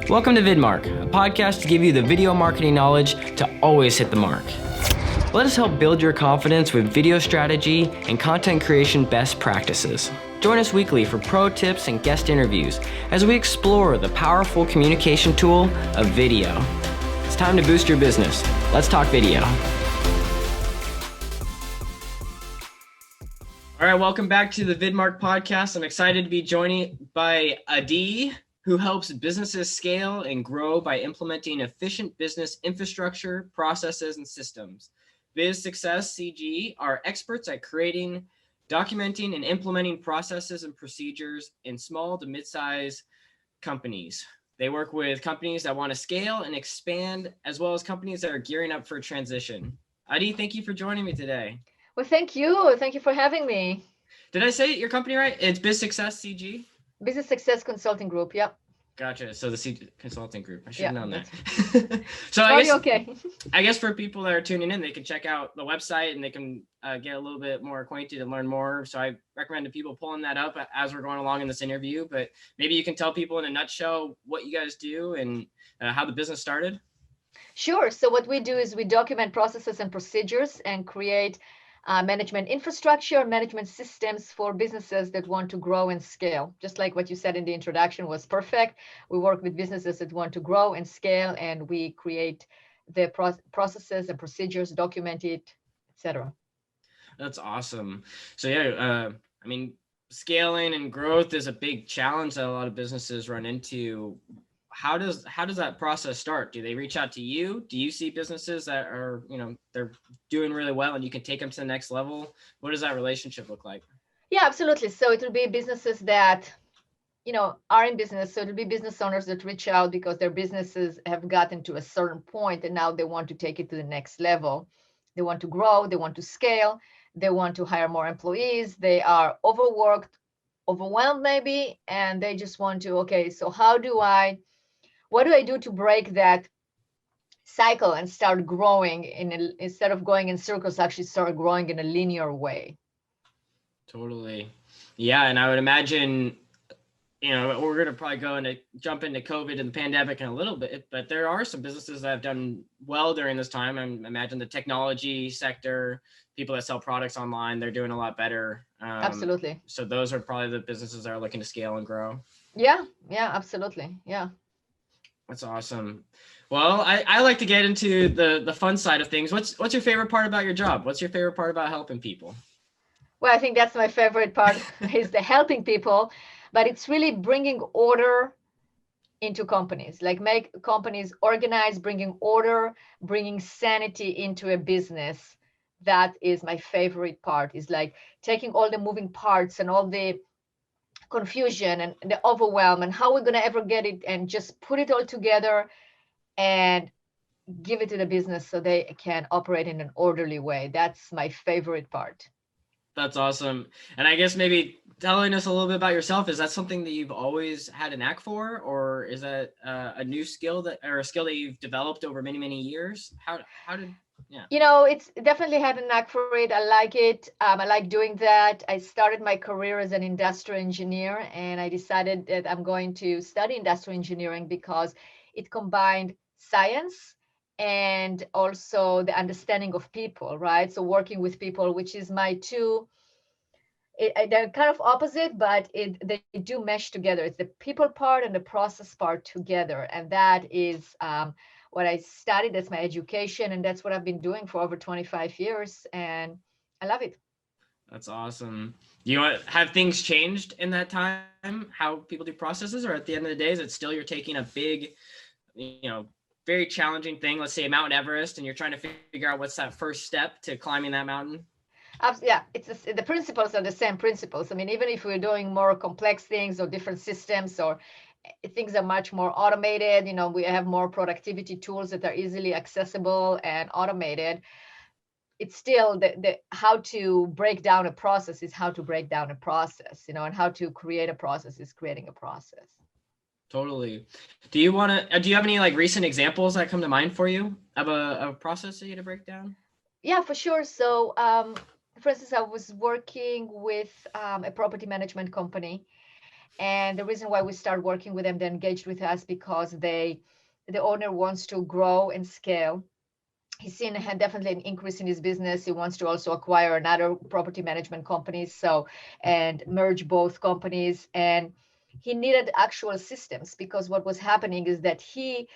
Welcome to VidMark, a podcast to give you the video marketing knowledge to always hit the mark. Let us help build your confidence with video strategy and content creation best practices. Join us weekly for pro tips and guest interviews as we explore the powerful communication tool of video. It's time to boost your business. Let's talk video. All right, welcome back to the VidMark podcast. I'm excited to be joined by Adi, who helps businesses scale and grow by implementing efficient business infrastructure, processes, and systems. BizSuccessCG are experts at creating, documenting, and implementing processes and procedures in small to mid-size companies. They work with companies that want to scale and expand, as well as companies that are gearing up for a transition. Adi, thank you for joining me today. Well, thank you. Thank you for having me. Did I say your company right? It's BizSuccessCG? Business Success Consulting Group. Yep. Gotcha. So the Consulting Group. I should have known that. So I guess for people that are tuning in, they can check out the website and they can get a little bit more acquainted and learn more. So I recommend to people pulling that up as we're going along in this interview. But maybe you can tell people in a nutshell what you guys do and how the business started. Sure. So what we do is we document processes and procedures and create management infrastructure, management systems for businesses that want to grow and scale. Just like what you said in the introduction was perfect. We work with businesses that want to grow and scale, and we create the processes and procedures, document it, etc. That's awesome. So yeah, scaling and growth is a big challenge that a lot of businesses run into. How does that process start? Do they reach out to you? Do you see businesses that are, they're doing really well and you can take them to the next level? What does that relationship look like? Yeah, absolutely. So it will be businesses that, are in business. So it'll be business owners that reach out because their businesses have gotten to a certain point and now they want to take it to the next level. They want to grow, they want to scale, they want to hire more employees, they are overworked, overwhelmed maybe, and they just want to, so what do I do to break that cycle and start growing instead of going in circles, actually start growing in a linear way? Totally. Yeah. And I would imagine, we're going to probably jump into COVID and the pandemic in a little bit, but there are some businesses that have done well during this time. I imagine the technology sector, people that sell products online, they're doing a lot better. Absolutely. So those are probably the businesses that are looking to scale and grow. Yeah, absolutely. Yeah. That's awesome. Well, I like to get into the fun side of things. What's your favorite part about your job? What's your favorite part about helping people? Well, I think that's my favorite part is the helping people, but it's really bringing order into companies, like make companies organized, bringing order, bringing sanity into a business. That is my favorite part, is like taking all the moving parts and all the confusion and the overwhelm and how we're going to ever get it and just put it all together and give it to the business so they can operate in an orderly way. That's my favorite part. That's awesome. And I guess maybe telling us a little bit about yourself, is that something that you've always had a knack for, or is that a new skill that you've developed over many, many years? Yeah. It's definitely had a knack for it. I like it. I like doing that. I started my career as an industrial engineer, and I decided that I'm going to study industrial engineering because it combined science and also the understanding of people, right? So working with people, which is my two, they're kind of opposite, but they do mesh together. It's the people part and the process part together. And that is what I studied. That's my education. And that's what I've been doing for over 25 years. And I love it. That's awesome. Have things changed in that time, how people do processes, or at the end of the day, is it still you're taking a big, very challenging thing, let's say Mount Everest, and you're trying to figure out what's that first step to climbing that mountain? Yeah, the principles are the same principles. I mean, even if we're doing more complex things or different systems or things are much more automated, we have more productivity tools that are easily accessible and automated. It's still the how to break down a process is how to break down a process, and how to create a process is creating a process. Totally. Do you have any recent examples that come to mind for you of a process that you had to break down? Yeah, for sure. So, for instance, I was working with a property management company, And the reason why we start working with them, they engaged with us because the owner wants to grow and scale. He's seen definitely an increase in his business. He wants to also acquire another property management company, and merge both companies. And he needed actual systems, because what was happening is that he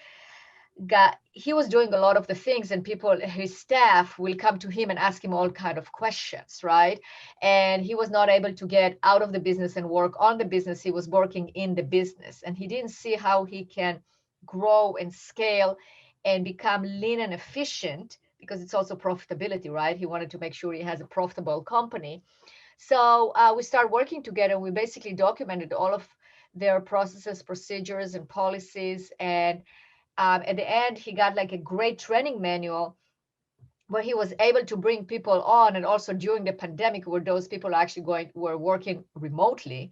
was doing a lot of the things, and his staff will come to him and ask him all kind of questions, right? And he was not able to get out of the business and work on the business. He was working in the business, and he didn't see how he can grow and scale and become lean and efficient, because it's also profitability, right? He wanted to make sure he has a profitable company. So we started working together. We basically documented all of their processes, procedures, and policies. And at the end, he got like a great training manual where he was able to bring people on. And also during the pandemic, where those people were working remotely,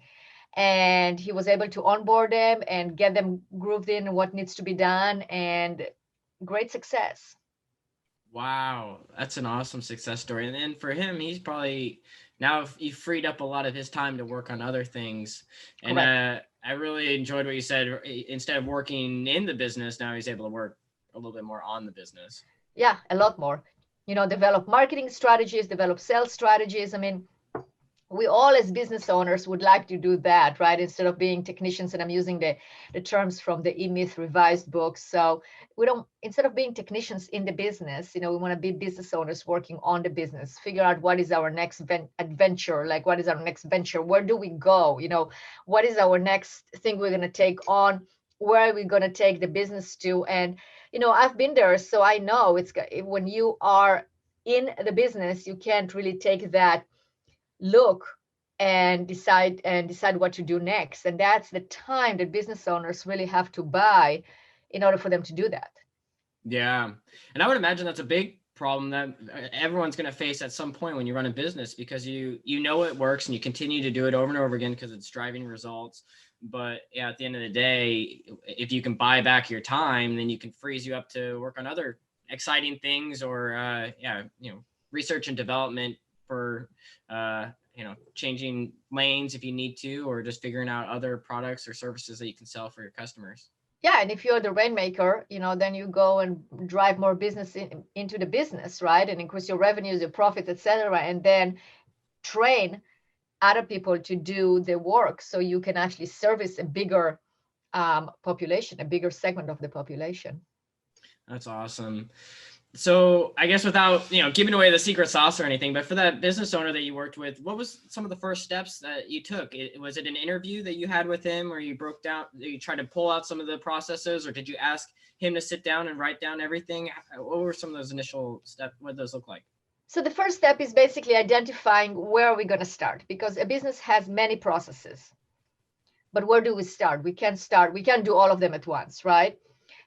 and he was able to onboard them and get them grooved in what needs to be done, and great success. Wow, that's an awesome success story. And then for him, he's probably now he freed up a lot of his time to work on other things. And Correct. I really enjoyed what you said. Instead of working in the business, now he's able to work a little bit more on the business. Yeah, a lot more. Develop marketing strategies, develop sales strategies. I mean, we all as business owners would like to do that, right? Instead of being technicians, and I'm using the terms from the E-Myth revised book. So instead of being technicians in the business, we want to be business owners working on the business, figure out what is our next adventure, like what is our next venture, where do we go, what is our next thing we're going to take on, where are we going to take the business to? And, I've been there, so I know when you are in the business, you can't really take that look and decide what to do next. And that's the time that business owners really have to buy in order for them to do that. Yeah. And I would imagine that's a big problem that everyone's going to face at some point when you run a business, because you know it works and you continue to do it over and over again because it's driving results. But yeah, at the end of the day, if you can buy back your time, then you can freeze you up to work on other exciting things, or research and development for changing lanes if you need to, or just figuring out other products or services that you can sell for your customers. Yeah, and if you're the rainmaker, then you go and drive more business into the business, right? And increase your revenues, your profits, etc. And then train other people to do the work, so you can actually service a bigger population, a bigger segment of the population. That's awesome. So I guess without, giving away the secret sauce or anything, but for that business owner that you worked with, what was some of the first steps that you took? Was it an interview that you had with him, or you tried to pull out some of the processes, or did you ask him to sit down and write down everything? What were some of those initial steps? What did those look like? So the first step is basically identifying where are we going to start, because a business has many processes. But where do we start? We can't do all of them at once, right?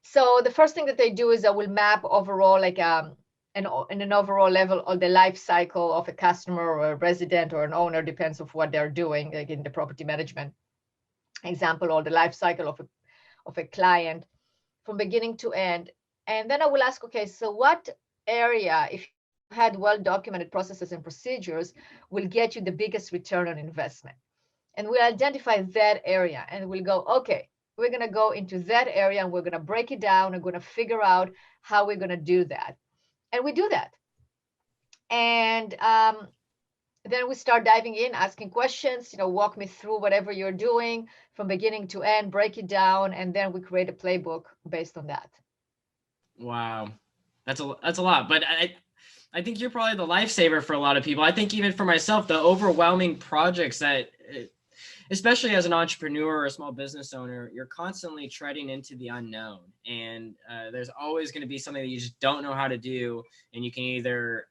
So the first thing that they do is I will map overall, like in an overall level, of the life cycle of a customer or a resident or an owner, depends of what they're doing, like in the property management example, or the life cycle of a client from beginning to end. And then I will ask, okay, so what area, if you had well-documented processes and procedures, will get you the biggest return on investment? And we'll identify that area, and we'll go, okay, we're going to go into that area, and we're going to break it down, and we're going to figure out how we're going to do that. And we do that. And then we start diving in, asking questions, walk me through whatever you're doing from beginning to end, break it down, and then we create a playbook based on that. Wow. That's a lot, but I think you're probably the lifesaver for a lot of people. I think even for myself, the overwhelming projects that, especially as an entrepreneur or a small business owner, you're constantly treading into the unknown, and there's always going to be something that you just don't know how to do. And you can either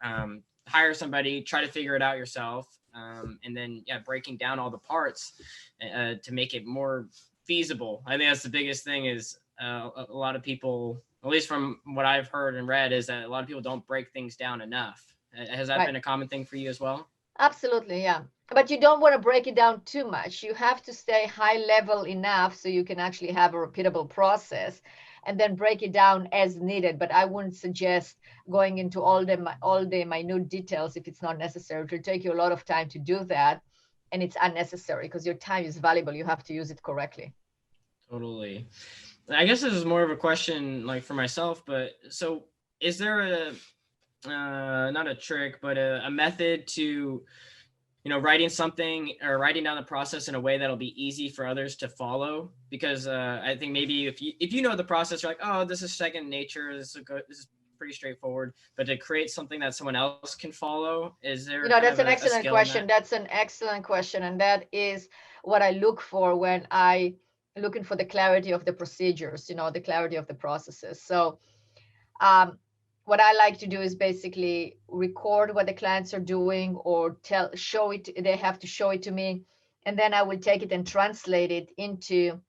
hire somebody, try to figure it out yourself, and then breaking down all the parts to make it more feasible. I think that's the biggest thing is a lot of people, at least from what I've heard and read, is that a lot of people don't break things down enough. Has that been a common thing for you as well? Absolutely, yeah. But you don't want to break it down too much. You have to stay high level enough so you can actually have a repeatable process, and then break it down as needed. But I wouldn't suggest going into all the minute details if it's not necessary. It will take you a lot of time to do that. and it's unnecessary because your time is valuable. You have to use it correctly. Totally. I guess this is more of a question like for myself, but so is there a not a trick, but a method to, writing something or writing down the process in a way that'll be easy for others to follow? Because I think maybe if you know the process, you're like, oh, this is second nature. This is pretty straightforward. But to create something that someone else can follow, is there kind That's of an a excellent skill in question. that? That's an excellent question. And that is what I look for when I looking for the clarity of the procedures, the clarity of the processes. So what I like to do is basically record what the clients are doing or show it. They have to show it to me. And then I will take it and translate it into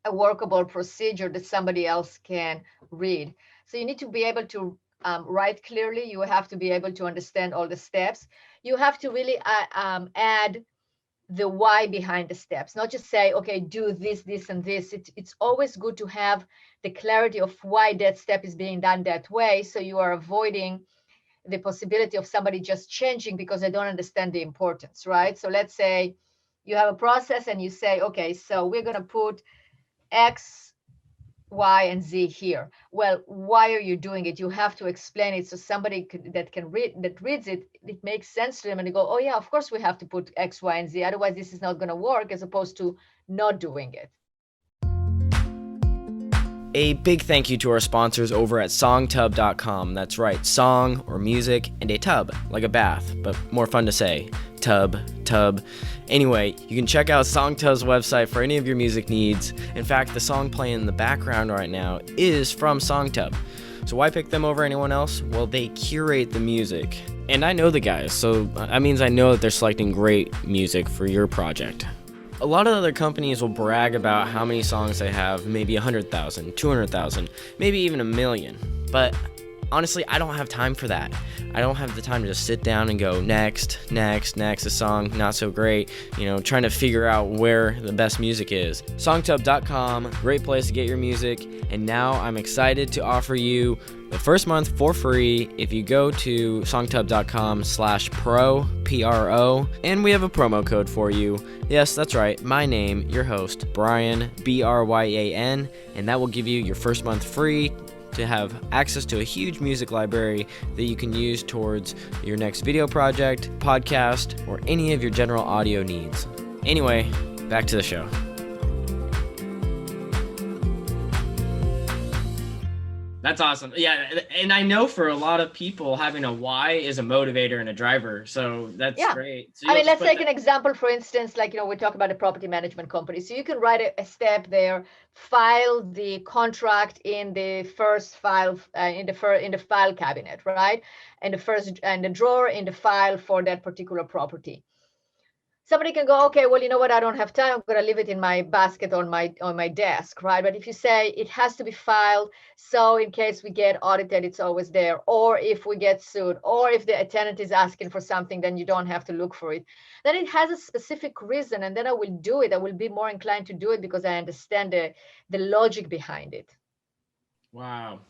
a workable procedure that somebody else can read. So you need to be able to write clearly. You have to be able to understand all the steps. You have to really add the why behind the steps, not just say, okay, do this, this, and this. It's always good to have the clarity of why that step is being done that way. So you are avoiding the possibility of somebody just changing because they don't understand the importance, right? So let's say you have a process and you say, okay, so we're going to put X, Y, and Z here. Well, why are you doing it? You have to explain it so somebody that reads it, it makes sense to them and they go, oh yeah, of course we have to put X, Y, and Z. Otherwise, this is not going to work, as opposed to not doing it. A big thank you to our sponsors over at songtub.com. That's right, song or music and a tub, like a bath, but more fun to say. Tub. Anyway, you can check out Songtub's website for any of your music needs. In fact, the song playing in the background right now is from Songtub. So why pick them over anyone else? Well, they curate the music. And I know the guys, so that means I know that they're selecting great music for your project. A lot of other companies will brag about how many songs they have, maybe 100,000, 200,000, maybe even 1 million. But honestly, I don't have time for that. I don't have the time to just sit down and go next, a song not so great, trying to figure out where the best music is. Songtub.com, great place to get your music, and now I'm excited to offer you the first month for free if you go to songtub.com/pro, P-R-O, and we have a promo code for you. Yes, that's right, my name, your host, Brian, B-R-Y-A-N, and that will give you your first month free to have access to a huge music library that you can use towards your next video project, podcast, or any of your general audio needs. Anyway, back to the show. That's awesome. Yeah, and I know for a lot of people, having a why is a motivator and a driver. So that's great. So let's take an example, for instance, like, we talk about a property management company. So you can write a step there, file the contract in the first file, in the file cabinet, right? And the drawer in the file for that particular property. Somebody can go, okay, well, you know what? I don't have time. I'm going to leave it in my basket on my desk, right? But if you say it has to be filed, so in case we get audited, it's always there. Or if we get sued, or if the tenant is asking for something, then you don't have to look for it. Then it has a specific reason, and then I will do it. I will be more inclined to do it because I understand the logic behind it. Wow.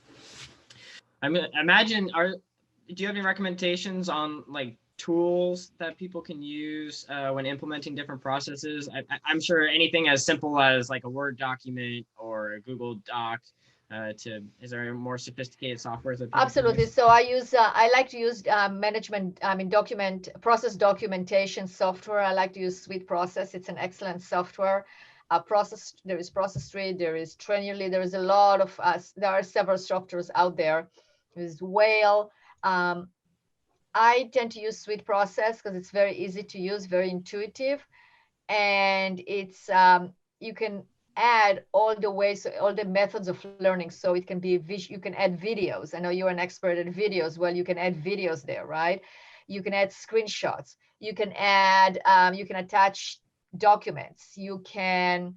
I mean, imagine, do you have any recommendations on like tools that people can use when implementing different processes? I'm sure anything as simple as like a Word document or a Google Doc. Is there more sophisticated software that people Absolutely. So I like to use process documentation software. I like to use Suite Process. It's an excellent software. There is Process Tree, there is Trainierly, there is a lot of there are several softwares out there. There's Whale. I tend to use Suite Process because it's very easy to use, very intuitive, and it's you can add all the methods of learning. So it can be you can add videos. I know you're an expert at videos. Well, you can add videos there, right? You can add screenshots. You can add you can attach documents. You can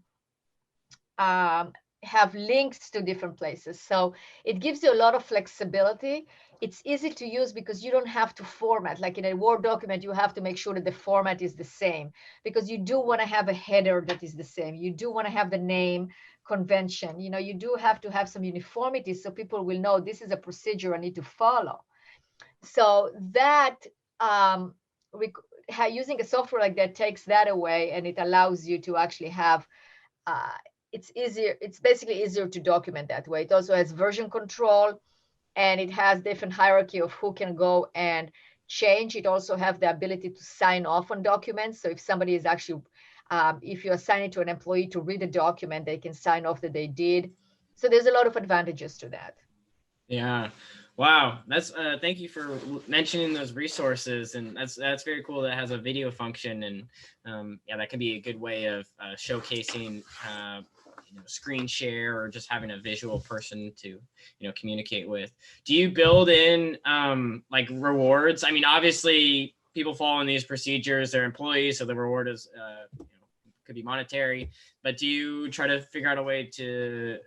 have links to different places. So it gives you a lot of flexibility. It's easy to use because you don't have to format. Like in a Word document, you have to make sure that the format is the same, because you do want to have a header that is the same. You do want to have the name convention. You do have to have some uniformity so people will know this is a procedure I need to follow. So that using a software like that takes that away, and it allows you to actually have uh, it's easier. It's basically easier to document that way. It also has version control, and it has different hierarchy of who can go and change. It also have the ability to sign off on documents. So if somebody is actually, if you assign it to an employee to read a document, they can sign off that they did. So there's a lot of advantages to that. Yeah. Wow. That's thank you for mentioning those resources, and that's very cool that it has a video function, and yeah, that can be a good way of showcasing screen share or just having a visual person to communicate with. Do you build in like rewards? I mean, obviously people following these procedures, they're employees, so the reward is could be monetary, but do you try to figure out a way to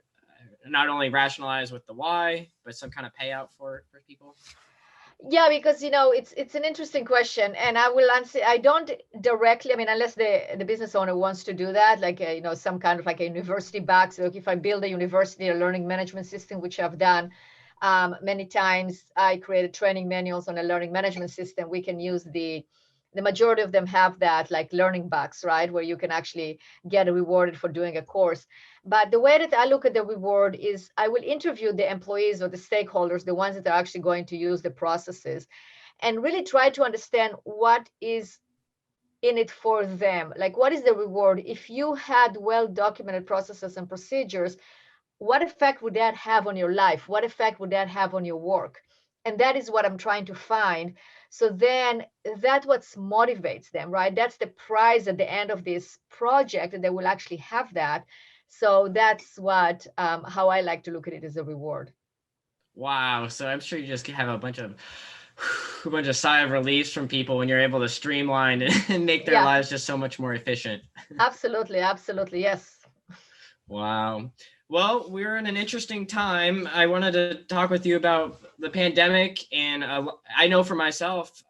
not only rationalize with the why, but some kind of payout for people? Yeah, because it's an interesting question, and I will answer. I don't directly. I mean, unless the business owner wants to do that, like some kind of like a university back. So if I build a university, a learning management system, which I've done many times, I created training manuals on a learning management system. We can use the majority of them have that like learning bucks, right, where you can actually get rewarded for doing a course. But the way that I look at the reward is I will interview the employees or the stakeholders, the ones that are actually going to use the processes, and really try to understand what is in it for them. Like, what is the reward? If you had well documented processes and procedures, what effect would that have on your life? What effect would that have on your work? And that is what I'm trying to find. So then that's what motivates them, right? That's the prize at the end of this project, that they will actually have that. So that's what how I like to look at it as a reward. Wow. So I'm sure you just have a bunch of sigh of relief from people when you're able to streamline and make their Yeah, lives just so much more efficient. absolutely, absolutely, yes. Wow. Well, we're in an interesting time. I wanted to talk with you about the pandemic, and I know for myself,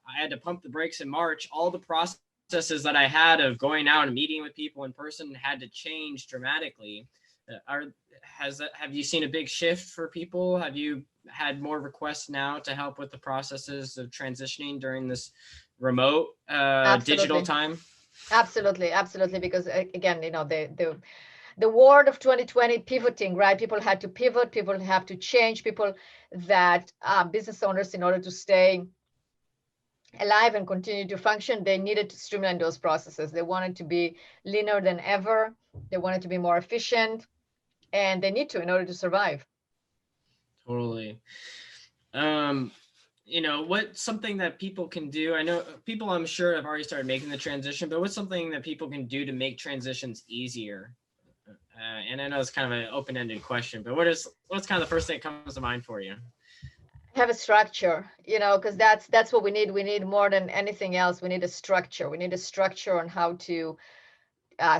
I had to pump the brakes in March. All the processes that I had of going out and meeting with people in person had to change dramatically. Have you seen a big shift for people? Have you had more requests now to help with the processes of transitioning during this remote digital Absolutely, time? absolutely, absolutely. Because again, the world of 2020, pivoting, right? People had to pivot, people have to change, people that business owners, in order to stay alive and continue to function, they needed to streamline those processes. They wanted to be leaner than ever. They wanted to be more efficient, and they need to in order to survive. Totally. Um, what's something that people can do? I know people, I'm sure, have already started making the transition, but what's something that people can do to make transitions easier? And I know it's kind of an open-ended question, but what's kind of the first thing that comes to mind for you? Have a structure, because that's what we need. We need more than anything else. We need a structure. We need a structure on how to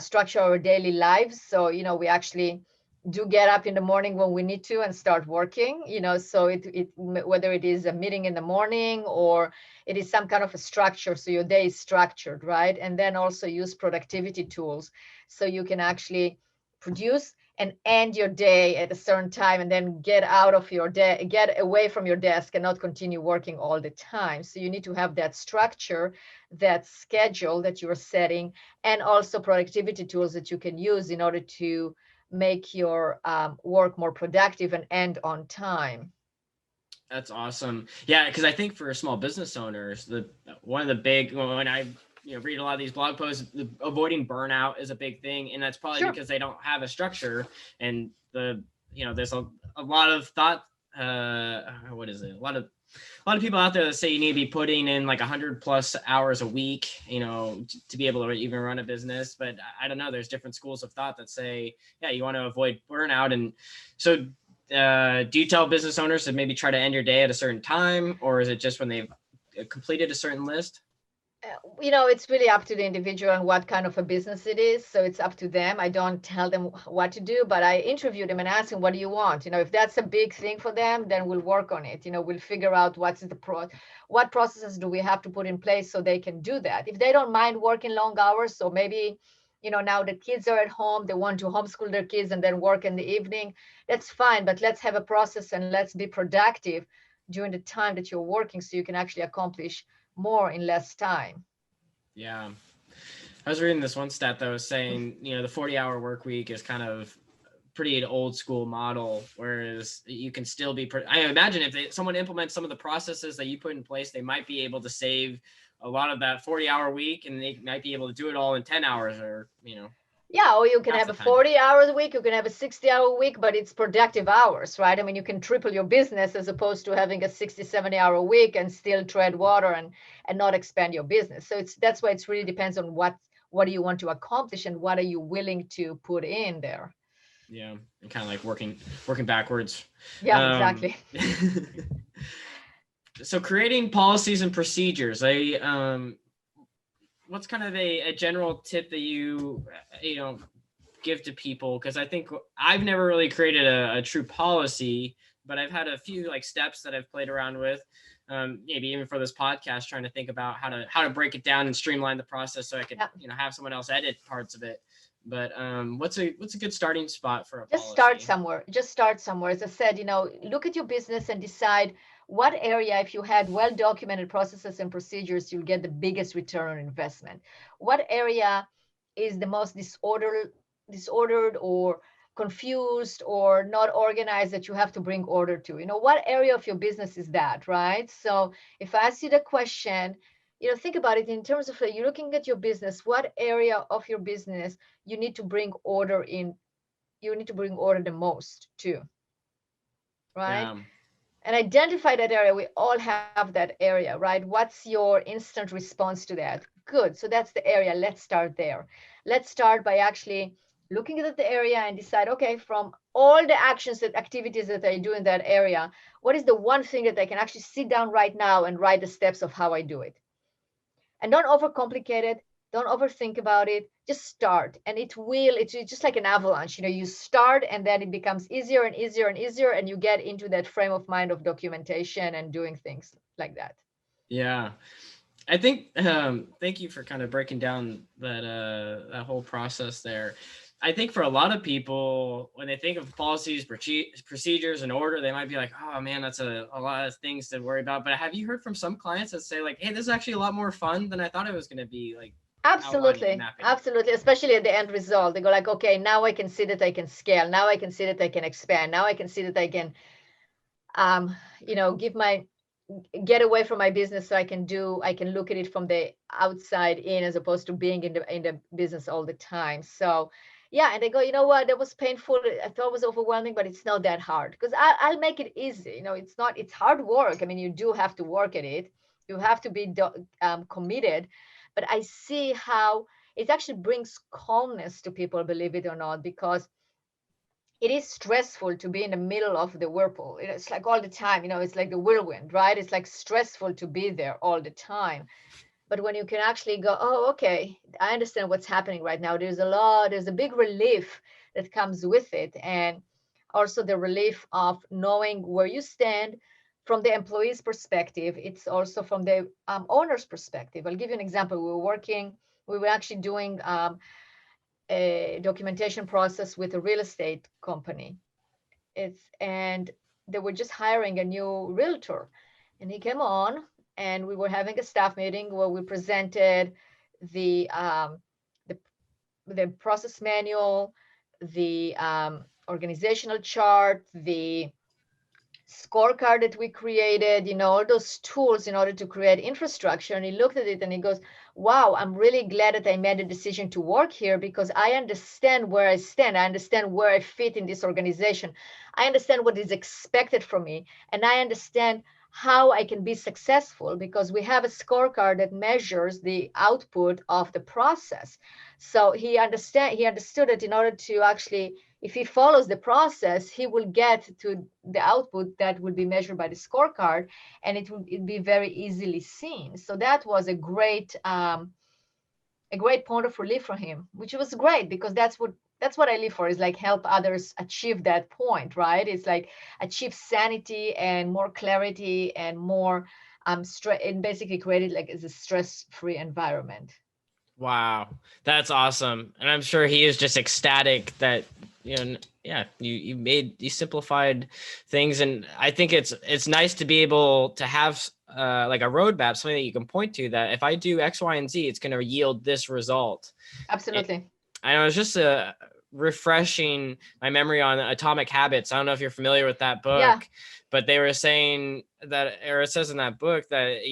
structure our daily lives. So, we actually do get up in the morning when we need to and start working, so whether it is a meeting in the morning or it is some kind of a structure. So your day is structured, right? And then also use productivity tools so you can actually produce and end your day at a certain time, and then get out of your day, get away from your desk, and not continue working all the time. So you need to have that structure, that schedule that you're setting, and also productivity tools that you can use in order to make your work more productive and end on time. That's awesome. Yeah, because I think for small business owners, one of the big, when I read a lot of these blog posts, avoiding burnout is a big thing, and that's probably Sure. because they don't have a structure, and there's a lot of thought. What is it? A lot of people out there that say you need to be putting in like 100+ hours a week, to be able to even run a business. But I don't know. There's different schools of thought that say, yeah, you want to avoid burnout. And so do you tell business owners to maybe try to end your day at a certain time, or is it just when they've completed a certain list? It's really up to the individual and what kind of a business it is. So it's up to them. I don't tell them what to do, but I interview them and ask them, what do you want? If that's a big thing for them, then we'll work on it. We'll figure out what processes do we have to put in place so they can do that. If they don't mind working long hours, so maybe, now the kids are at home, they want to homeschool their kids and then work in the evening, that's fine. But let's have a process and let's be productive during the time that you're working so you can actually accomplish more in less time. Yeah. I was reading this one stat that was saying, the 40-hour work week is kind of pretty an old school model, whereas you can still be, I imagine if someone implements some of the processes that you put in place, they might be able to save a lot of that 40-hour week, and they might be able to do it all in 10 hours or, Yeah, or you can half have the a time. 40 hours a week, you can have a 60-hour week, but it's productive hours, right? I mean, you can triple your business as opposed to having a 60, 70-hour week and still tread water and not expand your business. So that's why it really depends on what do you want to accomplish and what are you willing to put in there. Yeah, and kind of like working backwards. Yeah, exactly. So creating policies and procedures. What's kind of a general tip that you give to people? Because I think I've never really created a true policy, but I've had a few like steps that I've played around with. Maybe even for this podcast, trying to think about how to break it down and streamline the process so I could have someone else edit parts of it. But what's a good starting spot for a Just policy? start somewhere. As I said, look at your business and decide what area, if you had well documented processes and procedures, you'll get the biggest return on investment. What area is the most disordered or confused or not organized that you have to bring order to? What area of your business is that, right? So if I ask you the question, think about it in terms of you're looking at your business, what area of your business you need to bring order in, you need to bring order the most to, right? Yeah. And identify that area. We all have that area, right? What's your instant response to that? Good. So that's the area. Let's start there. Let's start by actually looking at the area and decide, okay, from all the activities that I do in that area, what is the one thing that I can actually sit down right now and write the steps of how I do it? And don't overcomplicate it. Don't overthink about it. Just start. And it's just like an avalanche. You start and then it becomes easier and easier and easier. And you get into that frame of mind of documentation and doing things like that. Yeah. I think, thank you for kind of breaking down that whole process there. I think for a lot of people, when they think of policies, procedures, and order, they might be like, oh man, that's a lot of things to worry about. But have you heard from some clients that say like, hey, this is actually a lot more fun than I thought it was going to be, like outlining and Absolutely. mapping? Absolutely. Especially at the end result. They go like, okay, now I can see that I can scale. Now I can see that I can expand. Now I can see that I can, get away from my business so I can look at it from the outside in as opposed to being in the business all the time. So yeah, and they go, you know what, that was painful. I thought it was overwhelming, but it's not that hard because I'll make it easy. It's hard work. I mean, you do have to work at it. You have to be committed. But I see how it actually brings calmness to people, believe it or not, because it is stressful to be in the middle of the whirlpool. It's like all the time, it's like the whirlwind, right? It's like stressful to be there all the time. But when you can actually go, oh, okay, I understand what's happening right now. There's a big relief that comes with it. And also the relief of knowing where you stand from the employee's perspective. It's also from the owner's perspective. I'll give you an example. We were actually doing a documentation process with a real estate company. And they were just hiring a new realtor, and he came on, and we were having a staff meeting where we presented the the process manual, the organizational chart, the scorecard that we created, all those tools in order to create infrastructure. And he looked at it and he goes, wow, I'm really glad that I made a decision to work here because I understand where I stand. I understand where I fit in this organization. I understand what is expected from me. And I understand how I can be successful because we have a scorecard that measures the output of the process. So he understood that in order to actually, if he follows the process, he will get to the output that will be measured by the scorecard, and it will be very easily seen. So that was a great point of relief for him, which was great because that's what I live for, is like help others achieve that point, right? It's like achieve sanity and more clarity and more and basically create it like as a stress-free environment. Wow, that's awesome. And I'm sure he is just ecstatic that you simplified things. And I think it's nice to be able to have like a roadmap, something that you can point to, that if I do X, Y, and Z, it's going to yield this result. Absolutely. I know, it's just refreshing my memory on Atomic Habits. I don't know if you're familiar with that book, Yeah. but they were saying that, or it says in that book, that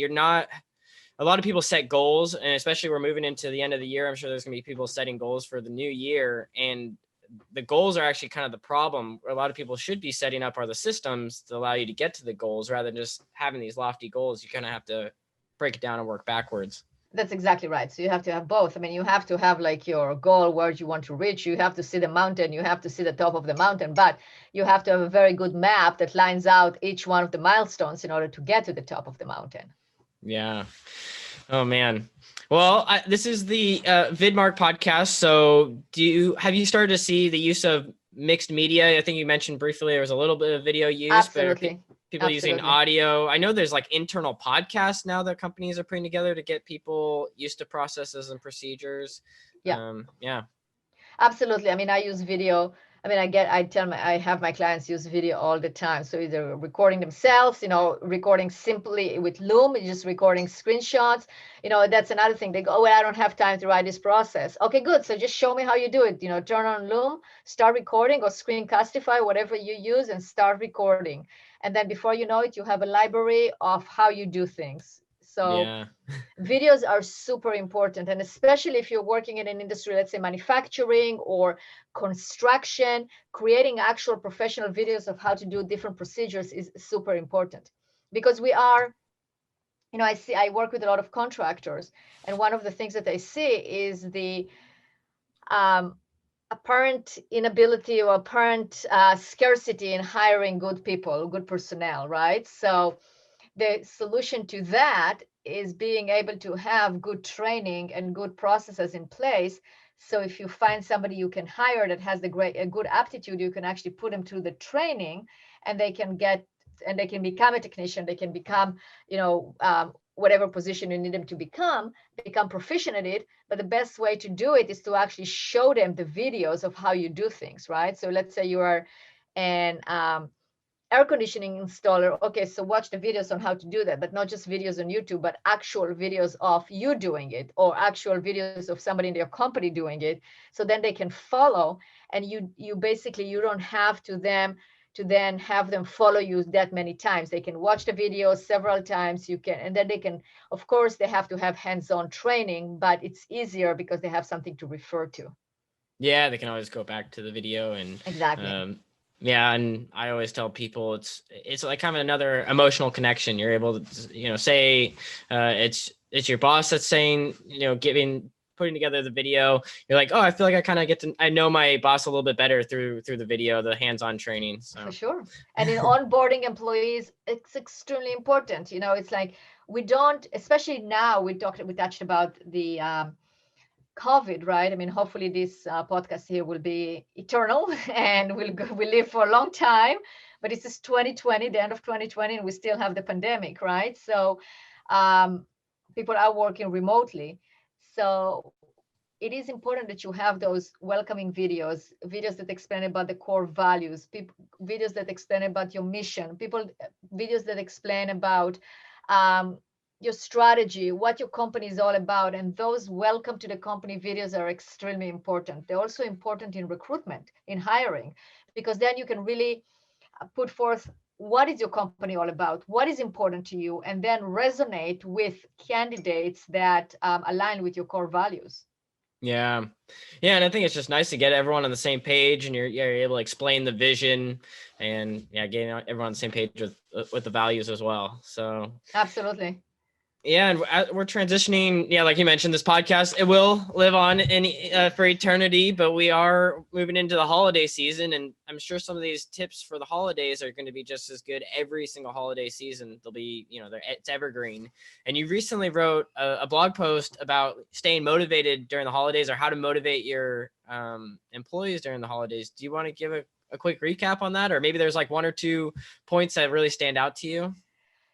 a lot of people set goals, and especially we're moving into the end of the year. I'm sure there's gonna be people setting goals for the new year, and the goals are actually kind of the problem. A lot of people should be setting up are the systems to allow you to get to the goals, rather than just having these lofty goals. You kind of have to break it down and work backwards. That's exactly right. So you have to have both. I mean, you have to have like your goal, where you want to reach. You have to see the mountain. You have to see the top of the mountain, but you have to have a very good map that lines out each one of the milestones in order to get to the top of the mountain. Yeah. Oh man. Well, this is the VidMark podcast. So have you started to see the use of mixed media? I think you mentioned briefly there was a little bit of video use. Absolutely. But people using audio. I know there's like internal podcasts now that companies are putting together to get people used to processes and procedures. Yeah. Yeah. Absolutely. I mean, I use video. I mean, I have my clients use video all the time. So either recording themselves, recording simply with Loom, just recording screenshots. That's another thing. They go, oh, well, I don't have time to write this process. Okay, good. So just show me how you do it. Turn on Loom, start recording, or Screencastify, whatever you use, and start recording. And then before you know it, you have a library of how you do things. So yeah. Videos are super important, and especially if you're working in an industry, let's say manufacturing or construction, creating actual professional videos of how to do different procedures is super important, because I work with a lot of contractors, and one of the things that I see is the apparent inability or apparent scarcity in hiring good people, good personnel, right? So the solution to that is being able to have good training and good processes in place. So if you find somebody you can hire that has a good aptitude, you can actually put them through the training, and they can become a technician. They can become, whatever position you need them to become proficient at it. But the best way to do it is to actually show them the videos of how you do things, right? So let's say you are an air conditioning installer. Okay, so watch the videos on how to do that, but not just videos on YouTube, but actual videos of you doing it, or actual videos of somebody in your company doing it. So then they can follow, and you basically, you don't have to then have them follow you that many times. They can watch the videos several times. And then they can, of course, they have to have hands-on training, but it's easier because they have something to refer to. Yeah, they can always go back to the video. And exactly. Yeah, and I always tell people it's like kind of another emotional connection. You're able to, say it's your boss that's saying, putting together the video. You're like, oh, I feel like I kind of I know my boss a little bit better through the video, the hands-on training. So. For sure. And in onboarding employees, it's extremely important. It's like we don't, especially now, we touched about the COVID, right? I mean, hopefully this podcast here will be eternal and we'll live for a long time. But this is 2020, the end of 2020, and we still have the pandemic, right? So people are working remotely. So it is important that you have those welcoming videos that explain about the core values, videos that explain about your mission, videos that explain about your strategy, what your company is all about. And those welcome to the company videos are extremely important. They're also important in recruitment, in hiring, because then you can really put forth what is your company all about, what is important to you, and then resonate with candidates that align with your core values. Yeah. And I think it's just nice to get everyone on the same page, and you're able to explain the vision, and getting everyone on the same page with the values as well. So absolutely. Yeah, and we're transitioning. Yeah, like you mentioned, this podcast, it will live on for eternity, but we are moving into the holiday season, and I'm sure some of these tips for the holidays are going to be just as good every single holiday season. They'll be, it's evergreen. And you recently wrote a blog post about staying motivated during the holidays, or how to motivate your employees during the holidays. Do you want to give a quick recap on that, or maybe there's like one or two points that really stand out to you?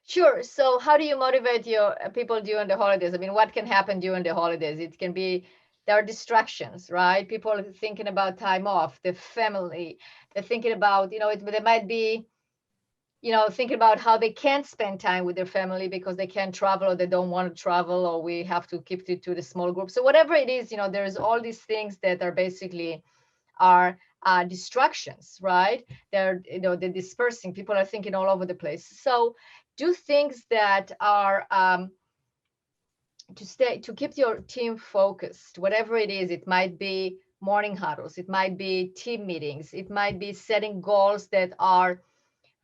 Sure. So how do you motivate your people during the holidays? I mean, what can happen during the holidays? It can be there are distractions, right? People are thinking about time off, the family. They're thinking about, they might be, thinking about how they can't spend time with their family because they can't travel or they don't want to travel, or we have to keep it to the small group. So whatever it is, there's all these things that are basically are distractions, right? They're dispersing. People are thinking all over the place. So do things that are to keep your team focused, whatever it is. It might be morning huddles, it might be team meetings, it might be setting goals that are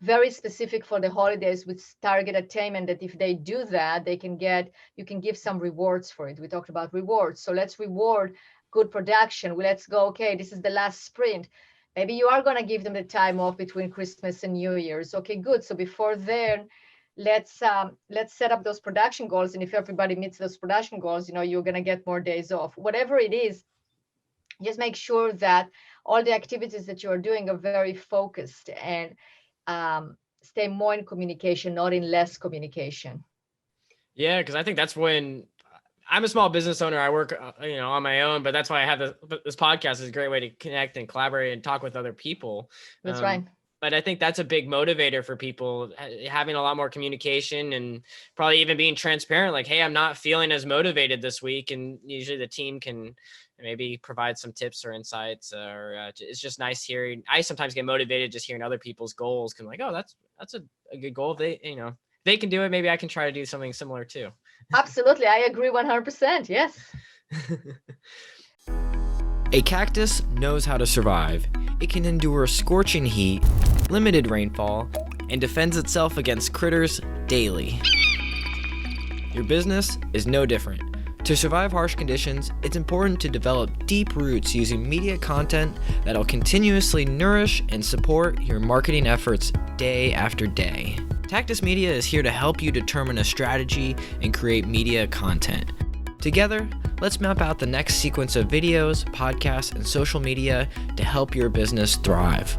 very specific for the holidays with target attainment, that if they do that, you can give some rewards for it. We talked about rewards. So let's reward good production. Let's go, okay, this is the last sprint. Maybe you are going to give them the time off between Christmas and New Year's. Okay, good. So before then, let's set up those production goals. And if everybody meets those production goals, you're going to get more days off. Whatever it is, just make sure that all the activities that you are doing are very focused, and stay more in communication, not in less communication. Yeah, because I think that's when I'm a small business owner. I work, on my own, but that's why I have this podcast is a great way to connect and collaborate and talk with other people. That's right. But I think that's a big motivator for people, having a lot more communication and probably even being transparent. Like, hey, I'm not feeling as motivated this week. And usually the team can maybe provide some tips or insights, or it's just nice hearing. I sometimes get motivated just hearing other people's goals. Cause I'm like, oh, that's a good goal. If they can do it, maybe I can try to do something similar too. Absolutely. I agree 100%. Yes. A cactus knows how to survive. It can endure scorching heat, limited rainfall, and defends itself against critters daily. Your business is no different. To survive harsh conditions, it's important to develop deep roots using media content that'll continuously nourish and support your marketing efforts day after day. Tactus Media is here to help you determine a strategy and create media content. Together, let's map out the next sequence of videos, podcasts, and social media to help your business thrive.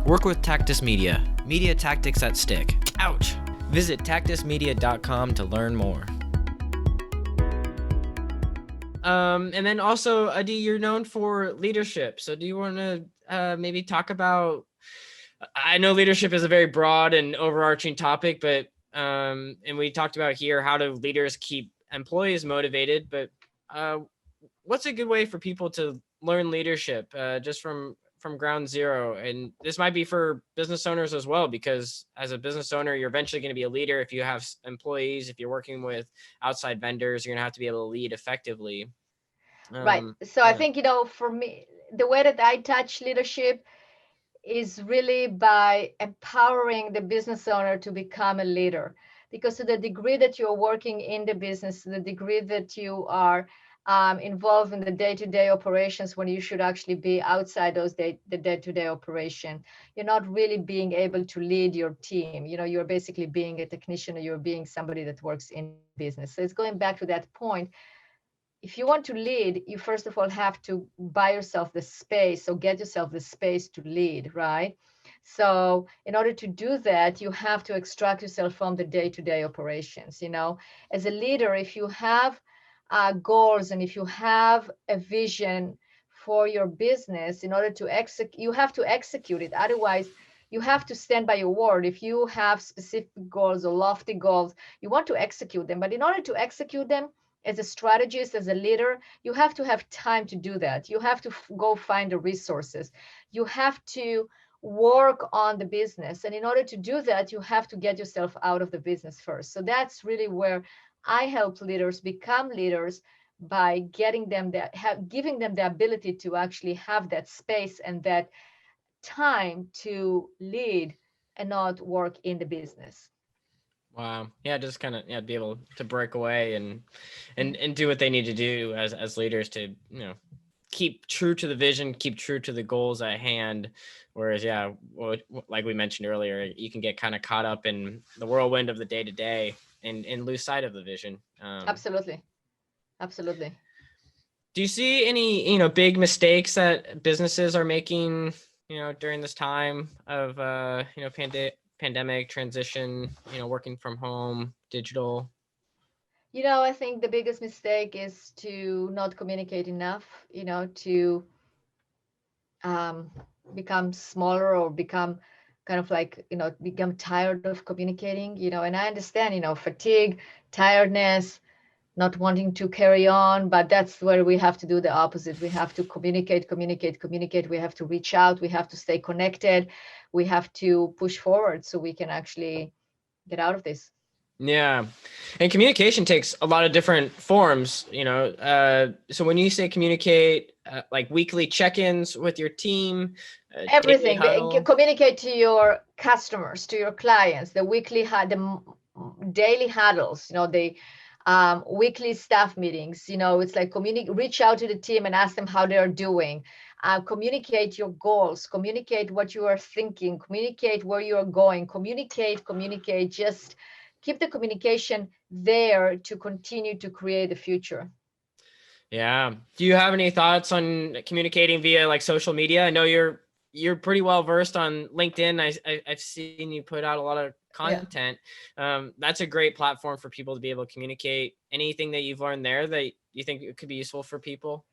Work with Tactus Media, media tactics that stick. Ouch! Visit tactusmedia.com to learn more. And then also, Adi, you're known for leadership. So do you want to maybe talk about, I know leadership is a very broad and overarching topic, but and we talked about here, how do leaders keep employees motivated, but what's a good way for people to learn leadership just from ground zero? And this might be for business owners as well, because as a business owner, you're eventually going to be a leader. If you have employees, if you're working with outside vendors, you're going to have to be able to lead effectively. Right. So I think, for me, the way that I touch leadership is really by empowering the business owner to become a leader. Because to the degree that you're working in the business, to the degree that you are involved in the day-to-day operations, when you should actually be outside the day-to-day operation, you're not really being able to lead your team. You're basically being a technician, or you're being somebody that works in business. So it's going back to that point. If you want to lead, you first of all have to buy yourself the space, or get yourself the space to lead, right? So in order to do that, you have to extract yourself from the day-to-day operations. As a leader, if you have goals, and if you have a vision for your business, in order to execute, you have to execute it. Otherwise, you have to stand by your word. If you have specific goals or lofty goals, you want to execute them. But in order to execute them, as a strategist, as a leader, you have to have time to do that. You have to go find the resources. You have to work on the business. And in order to do that, you have to get yourself out of the business first. So that's really where I help leaders become leaders, by giving them the ability to actually have that space and that time to lead and not work in the business. Wow. Yeah, just kind of be able to break away and do what they need to do as leaders to, keep true to the vision, keep true to the goals at hand. Whereas, like we mentioned earlier, you can get kind of caught up in the whirlwind of the day to day and lose sight of the vision. Absolutely. Do you see any, big mistakes that businesses are making, during this time of, pandemic transition, working from home, digital? I think the biggest mistake is to not communicate enough, to um, become smaller or become kind of like, become tired of communicating, and I understand, fatigue, tiredness, not wanting to carry on, but that's where we have to do the opposite. We have to communicate, communicate, communicate. We have to reach out. We have to stay connected. We have to push forward so we can actually get out of this. Yeah. And communication takes a lot of different forms, so when you say communicate, like weekly check-ins with your team, daily Everything. huddle. Communicate to your customers, to your clients, the daily huddles, the weekly staff meetings. It's like reach out to the team and ask them how they are doing. Communicate your goals, communicate what you are thinking, communicate where you are going, communicate. Just keep the communication there to continue to create the future. Yeah. Do you have any thoughts on communicating via like social media? I know you're pretty well versed on LinkedIn. I've seen you put out a lot of content. Yeah. That's a great platform for people to be able to communicate. Anything that you've learned there that you think it could be useful for people?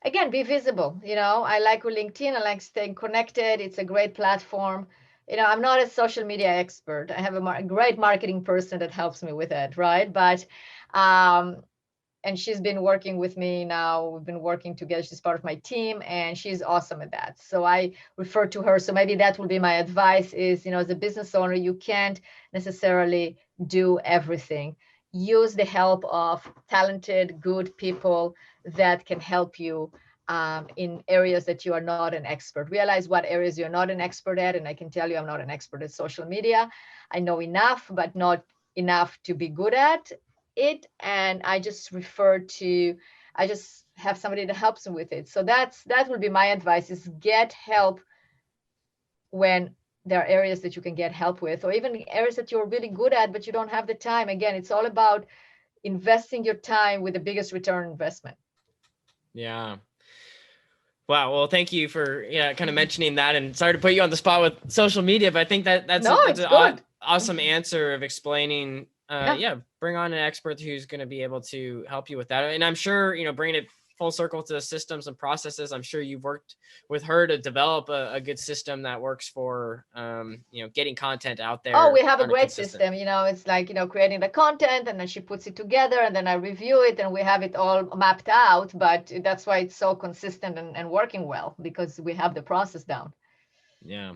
Again, be visible. I like LinkedIn. I like staying connected. It's a great platform. I'm not a social media expert. I have a great marketing person that helps me with it, right? But and she's been working with me now. We've been working together. She's part of my team, and she's awesome at that. So I refer to her. So maybe that will be my advice is, as a business owner, you can't necessarily do everything. Use the help of talented, good people that can help you in areas that you are not an expert. Realize what areas you're not an expert at. And I can tell you, I'm not an expert at social media. I know enough, but not enough to be good at it. And I just have somebody that helps me with it. So that would be my advice is get help when there are areas that you can get help with, or even areas that you're really good at, but you don't have the time. Again, it's all about investing your time with the biggest return investment. Yeah. Wow. Well, thank you for kind of mentioning that, and sorry to put you on the spot with social media, but I think that's an awesome answer of explaining. Bring on an expert who's going to be able to help you with that. And I'm sure, bringing it full circle to systems and processes, I'm sure you've worked with her to develop a good system that works for, getting content out there. Oh, we have a great system. It's like, creating the content, and then she puts it together, and then I review it, and we have it all mapped out. But that's why it's so consistent and working well, because we have the process down. Yeah.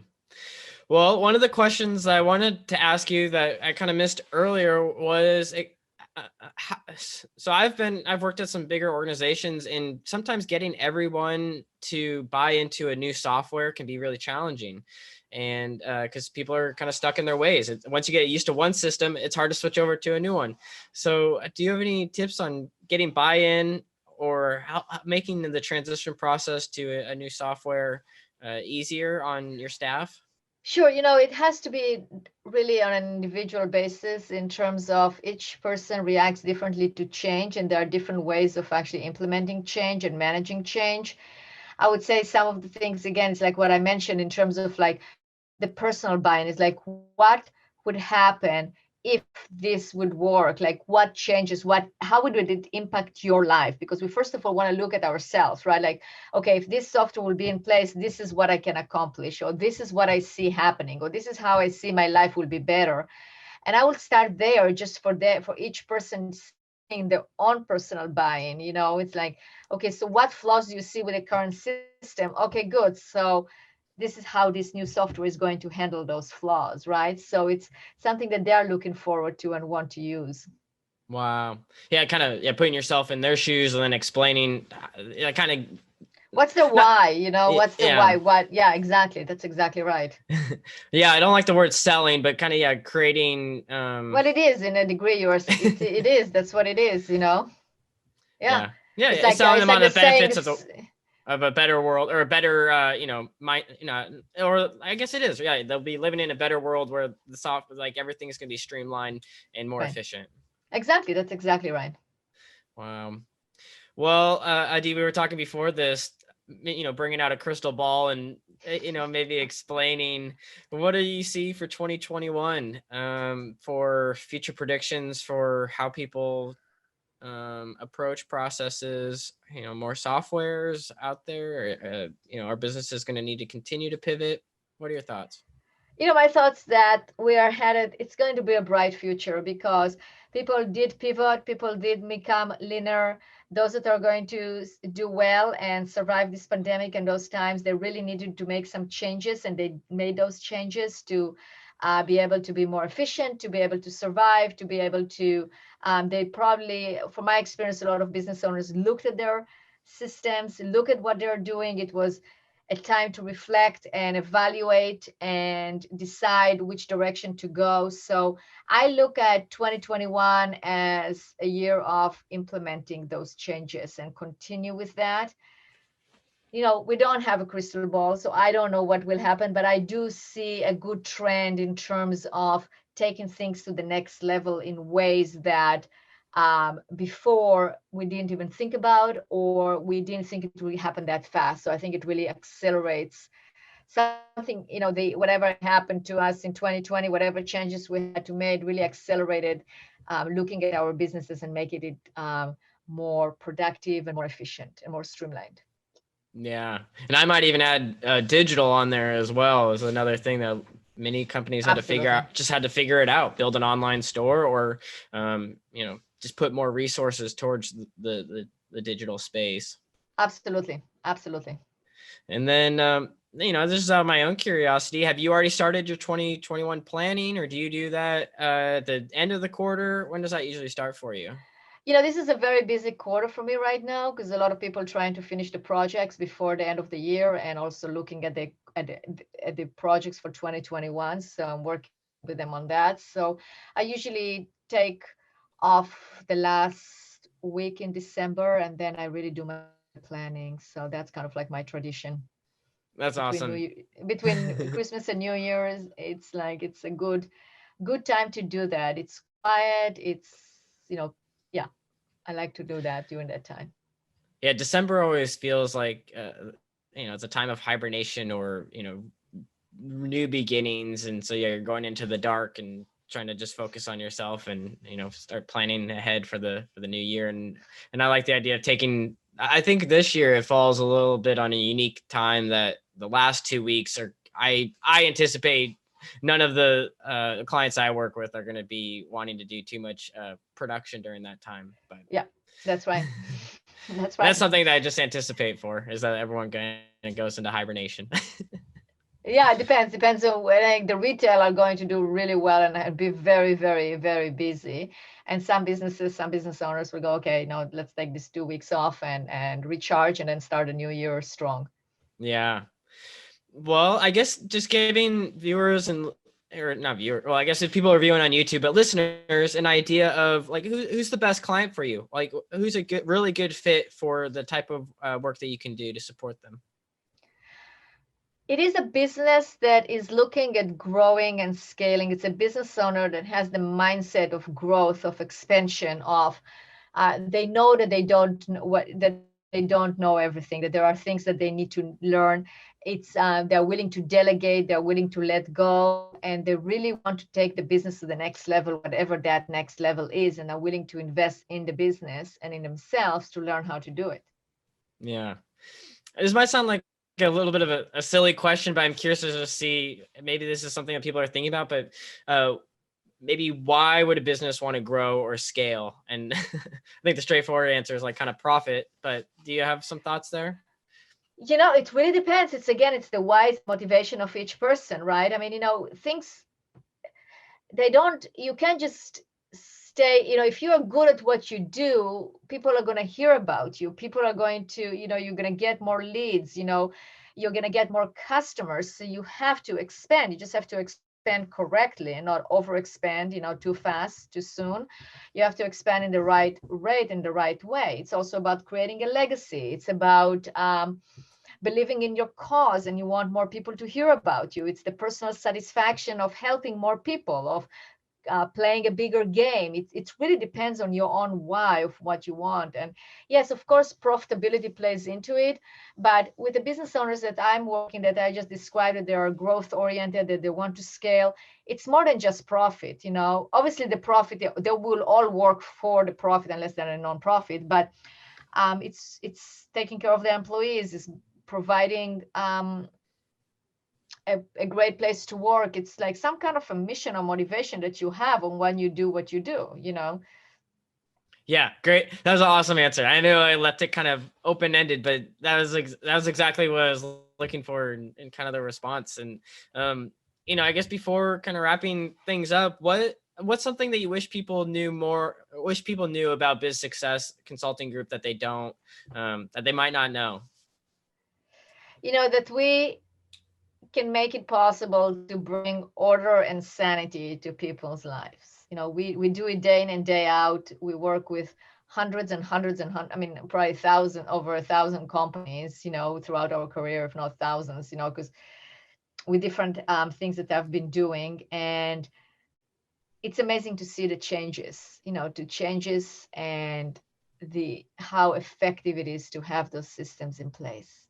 Well, one of the questions I wanted to ask you that I kind of missed earlier was, so I've worked at some bigger organizations, and sometimes getting everyone to buy into a new software can be really challenging. And because people are kind of stuck in their ways. Once you get used to one system, it's hard to switch over to a new one. So do you have any tips on getting buy-in or making the transition process to a new software easier on your staff? Sure. It has to be really on an individual basis in terms of each person reacts differently to change, and there are different ways of actually implementing change and managing change. I would say some of the things, again, it's like what I mentioned in terms of like the personal buy-in is like, what would happen if this would work? Like what changes, how would it impact your life? Because we first of all want to look at ourselves, right? Like, okay, if this software will be in place, this is what I can accomplish, or this is what I see happening, or this is how I see my life will be better. And I will start there just for each person seeing their own personal buy-in. It's like, okay, so what flaws do you see with the current system? Okay, good. So this is how this new software is going to handle those flaws, right? So it's something that they're looking forward to and want to use. Wow. Yeah, kind of putting yourself in their shoes and then explaining kind of what's the why, what's the why? What? Yeah, exactly. That's exactly right. Yeah, I don't like the word selling, but kind of creating well, it is in a degree. It is. That's what it is, Yeah. It's like, selling them on the benefits of a better world, or a better, or I guess it is. Yeah, they'll be living in a better world where the software, like everything is going to be streamlined and more efficient. Exactly. That's exactly right. Wow. Well, Adi, we were talking before this. bringing out a crystal ball and, maybe explaining what do you see for 2021 for future predictions for how people approach processes, more softwares out there, our business is going to need to continue to pivot. What are your thoughts? My thoughts that we are headed, it's going to be a bright future because people did pivot, people did become leaner. Those that are going to do well and survive this pandemic and those times, they really needed to make some changes, and they made those changes to be able to be more efficient, to be able to survive, to be able to, they probably, from my experience, a lot of business owners looked at their systems, look at what they're doing. It was a time to reflect and evaluate and decide which direction to go. So I look at 2021 as a year of implementing those changes and continue with that. We don't have a crystal ball, so I don't know what will happen, but I do see a good trend in terms of taking things to the next level in ways that before we didn't even think about, or we didn't think it would happen that fast. So I think it really accelerates something, whatever happened to us in 2020, whatever changes we had to make really accelerated looking at our businesses and making it more productive and more efficient and more streamlined. Yeah. And I might even add digital on there as well as another thing that many companies had Absolutely. to figure it out, build an online store, or, just put more resources towards the digital space. Absolutely. Absolutely. And then, this is out of my own curiosity. Have you already started your 2021 planning, or do you do that at the end of the quarter? When does that usually start for you? This is a very busy quarter for me right now because a lot of people trying to finish the projects before the end of the year, and also looking at the projects for 2021. So I'm working with them on that. So I usually take off the last week in December, and then I really do my planning. So that's kind of like my tradition. That's awesome. Between Christmas and New Year's, it's a good time to do that. It's quiet. It's, yeah, I like to do that during that time. Yeah, December always feels like, it's a time of hibernation or, new beginnings. And so you're going into the dark and trying to just focus on yourself and, start planning ahead for the new year. And I like the idea of I think this year it falls a little bit on a unique time that the last 2 weeks I anticipate none of the clients I work with are going to be wanting to do too much production during that time. But yeah, that's right. That's right. That's something that I just anticipate for, is that everyone goes into hibernation. Yeah, it depends. Depends on when the retail are going to do really well and be very, very, very busy. And some business owners will go, okay, let's take this 2 weeks off and recharge and then start a new year strong. Yeah. Well, I guess just giving viewers I guess if people are viewing on YouTube, but listeners, an idea of like who's the best client for you? Like who's a really good fit for the type of work that you can do to support them? It is a business that is looking at growing and scaling. It's a business owner that has the mindset of growth, of expansion, of they know that they don't know everything, that there are things that they need to learn. It's they're willing to delegate, they're willing to let go, and they really want to take the business to the next level, whatever that next level is, and are willing to invest in the business and in themselves to learn how to do it. Yeah. This might sound like a little bit of a silly question, but I'm curious to see, maybe this is something that people are thinking about, but maybe why would a business want to grow or scale? And I think the straightforward answer is like kind of profit, but do you have some thoughts there? It really depends. It's the wise motivation of each person, right? I mean, things, you can't just stay, if you're good at what you do, people are going to hear about you. People are going to, you're going to get more leads, you're going to get more customers. So you have to expand. You just have to expand correctly and not overexpand, too fast, too soon. You have to expand in the right rate, in the right way. It's also about creating a legacy. It's about believing in your cause, and you want more people to hear about you. It's the personal satisfaction of helping more people, of playing a bigger game. It really depends on your own why of what you want. And yes, of course, profitability plays into it. But with the business owners that I'm working, that I just described, that they are growth oriented, that they want to scale, it's more than just profit. Obviously the profit, they will all work for the profit unless they're a non-profit. But it's taking care of the employees, is providing a great place to work. It's like some kind of a mission or motivation that you have on when you do what you do. Yeah, great. That was an awesome answer. I know I left it kind of open-ended, but that was exactly what I was looking for in kind of the response. And I guess before kind of wrapping things up, what's something that you wish people knew about Biz Success Consulting Group that they don't, that they might not know? That we can make it possible to bring order and sanity to people's lives. We do it day in and day out. We work with hundreds and hundreds and probably over 1,000 companies, throughout our career, if not thousands, because with different things that I've been doing. And it's amazing to see the changes, and how effective it is to have those systems in place.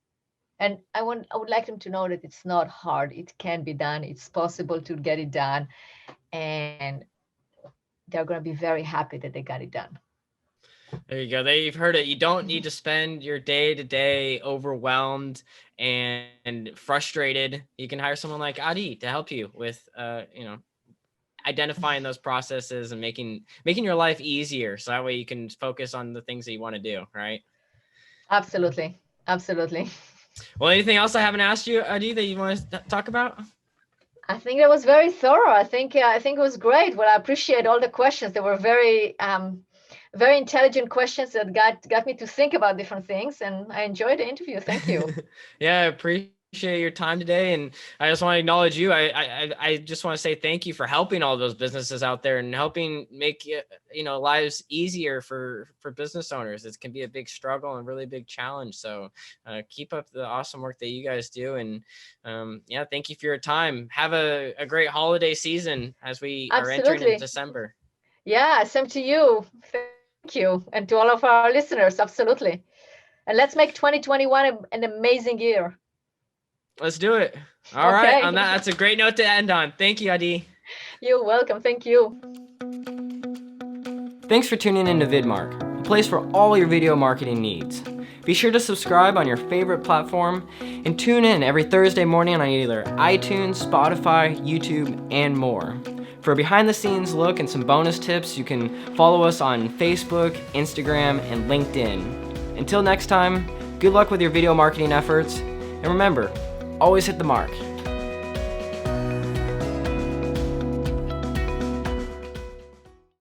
And I would like them to know that it's not hard. It can be done. It's possible to get it done. And they're going to be very happy that they got it done. There you go. You've heard it. You don't need to spend your day-to-day overwhelmed and frustrated. You can hire someone like Adi to help you with, identifying those processes and making your life easier. So that way you can focus on the things that you want to do, right? Absolutely. Absolutely. Well, anything else I haven't asked you, Adi, that you want to talk about? I think that was very thorough. I think it was great. Well, I appreciate all the questions. They were very, very intelligent questions that got me to think about different things, and I enjoyed the interview. Thank you. Yeah, I appreciate your time today, and I just want to acknowledge you. I just want to say thank you for helping all those businesses out there and helping make lives easier for business owners. It can be a big struggle and really big challenge. So keep up the awesome work that you guys do, and thank you for your time. Have a great holiday season as we are entering into December. Yeah, same to you. Thank you, and to all of our listeners. Absolutely, and let's make 2021 an amazing year. Let's do it. All right. On that, that's a great note to end on. Thank you, Adi. You're welcome. Thank you. Thanks for tuning in to VidMark, a place for all your video marketing needs. Be sure to subscribe on your favorite platform and tune in every Thursday morning on either iTunes, Spotify, YouTube, and more. For a behind-the-scenes look and some bonus tips, you can follow us on Facebook, Instagram, and LinkedIn. Until next time, good luck with your video marketing efforts, and remember, always hit the mark.